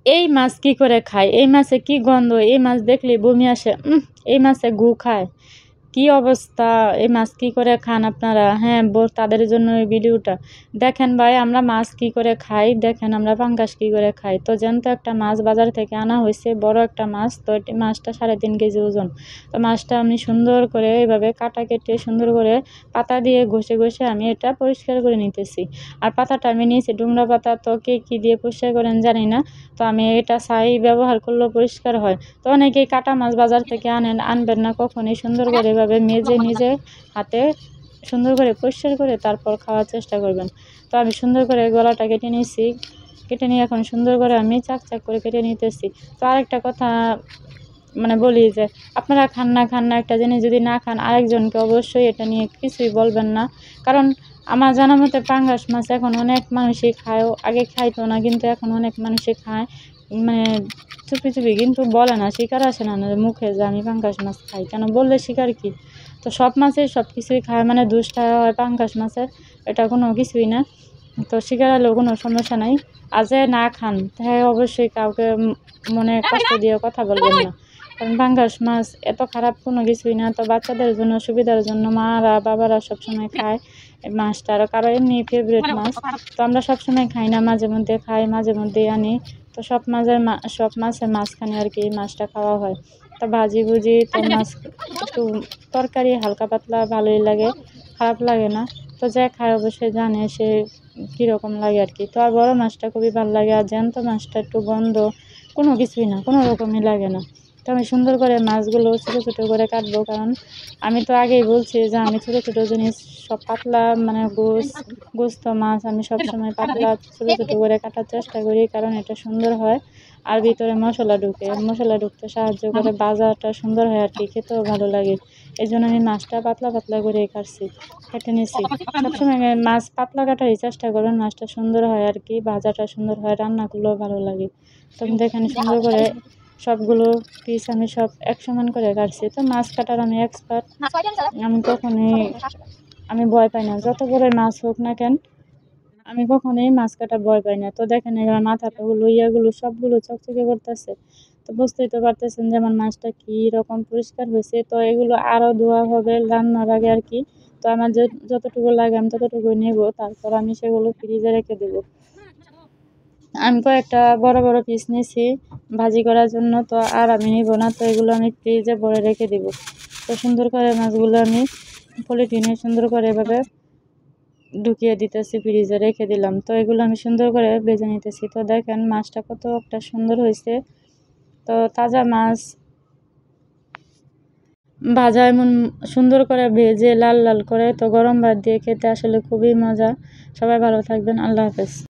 এই মাছ কি করে খায়, এই মাছে কি গন্ধ, এই মাছ দেখলেই বমি আসে, এই মাছে গু খায়, কি অবস্থা, এই মাছ কি করে খান আপনারা? হ্যাঁ, তাদের জন্য এই ভিডিওটা দেখেন ভাই। আমরা মাছ কি করে খাই দেখেন, আমরা পাঙ্গাস কি করে খাই। তো জ্যান্ত একটা মাছ বাজার থেকে আনা হয়েছে, বড় একটা মাছ। তো মাছটা 3.5 কেজি ওজন। তো মাছটা আমি সুন্দর করে এইভাবে কাটা কেটে সুন্দর করে পাতা দিয়ে ঘষে ঘষে আমি এটা পরিষ্কার করে নিতেছি। আর পাতাটা আমি নিয়েছি ডুমরা পাতা। তো কে কী দিয়ে পরিষ্কার করেন জানি না, তো আমি এটা ছাই ব্যবহার করলেও পরিষ্কার হয়। তো অনেকেই কাটা মাছ বাজার থেকে আনবেন না কখনই। সুন্দর করে এভাবে মেজে নিজে হাতে সুন্দর করে পরিষ্কার করে তারপর খাওয়ার চেষ্টা করবেন। তো আমি সুন্দর করে গলাটা কেটে নিয়েছি, কেটে নিয়ে এখন সুন্দর করে আমি চাক চাক করে কেটে নিতেছি। তো আরেকটা কথা বলি যে আপনারা খান না একটা জিনিস যদি না খান, আরেকজনকে অবশ্যই এটা নিয়ে কিছুই বলবেন না। কারণ আমার জানা মতে পাঙ্গাস মাছ এখন অনেক মানুষই খায়, আগে খাইতো না কিন্তু এখন অনেক মানুষই খায়, মানে চুপি চুপি, কিন্তু বলে না, শিকার আসে না মুখে যে আমি পাঙ্গাস মাছ খাই। কেন বললে শিকার কি? তো সব মাছের সব কিছুই খায়, দুষ্টা হয় পাঙ্গাস মাছের, এটা কোনো কিছুই না। তো শিকার হলেও কোনো সমস্যা নাই। আর যে না খান তাই অবশ্যই কাউকে মনে কষ্ট দিয়ে কথা বলবেন না। কারণ পাঙ্গাস মাছ এত খারাপ কোনো কিছুই না। তো বাচ্চাদের জন্য সুবিধার জন্য মারা বাবারা সবসময় খায় এই মাছটা। আর কারো এমনি ফেভারিট মাছ, তো আমরা সবসময় খাই না, মাঝে মধ্যে খাই, মাঝে মধ্যেই আনি। তো সব মাছের মাঝখানে আর কি এই মাছটা খাওয়া হয়। তো ভাজি ভুজি তো মাছ একটু তরকারি হালকা পাতলা ভালোই লাগে, খারাপ লাগে না। তো যে খায় অবশ্যই জানে সে কীরকম লাগে আর কি। তো আর বড় মাছটা খুবই ভালো লাগে, আর জ্যান্ত মাছটা একটু গন্ধ, কোনো কিছুই না, কোনো রকমই লাগে না। তো আমি সুন্দর করে মাছগুলো ছোটো ছোটো করে কাটবো, কারণ আমি তো আগেই বলছি যে আমি ছোটো ছোটো জিনিস সব পাতলা গোস্ত মাছ আমি সবসময় পাতলা ছোটো ছোটো করে কাটার চেষ্টা করি, কারণ এটা সুন্দর হয়। আর ভিতরে মশলা ঢুকতে সাহায্য করে, বাজারটা সুন্দর হয় আর কি, খেতেও ভালো লাগে। এই জন্য আমি মাছটা পাতলা পাতলা করে কেটে নিছি। সবসময় মাছ পাতলা কাটারই চেষ্টা করবেন, মাছটা সুন্দর হয় আর কি, ভাজাটা সুন্দর হয়, রান্না করলেও ভালো লাগে। তো দেখেন সুন্দর করে সবগুলো পিস আমি সব এক সমান করে কাটছি। তো মাছ কাটার আমি এক্সপার্ট, আমি ভয় পাই না, যত বড় মাছ হোক না কেন আমি কখনোই মাছ কাটা ভয় পাই না। তো দেখেন এবার মাথাটাগুলো ইয়াগুলো সবগুলো চকচকে করতেছে। তো বুঝতেই তো পারতেছেন যে আমার মাছটা কি রকম পরিষ্কার হয়েছে। তো এগুলো আরও ধোয়া হবে রান্নার আগে আর কি। তো আমার যতটুকু লাগে আমি ততটুকু নেব, তারপর আমি সেগুলো ফ্রিজে রেখে দেবো। আমি কয়েকটা বড় বড় পিস নিয়েছি ভাজি করার জন্য, তো আর আমি নিব না। তো এগুলো আমি ফ্রিজে ভরে রেখে দেবো। তো সুন্দর করে মাছগুলো আমি পলিথিনে সুন্দর করে এভাবে ঢুকিয়ে দিতেছি, ফ্রিজে রেখে দিলাম। তো এগুলো আমি সুন্দর করে ভেজে নিতেছি। তো দেখেন মাছটা কত একটা সুন্দর হয়েছে। তো তাজা মাছ ভাজা এমন সুন্দর করে ভেজে লাল লাল করে, তো গরম ভাত দিয়ে খেতে আসলে খুবই মজা। সবাই ভালো থাকবেন, আল্লাহ হাফেজ।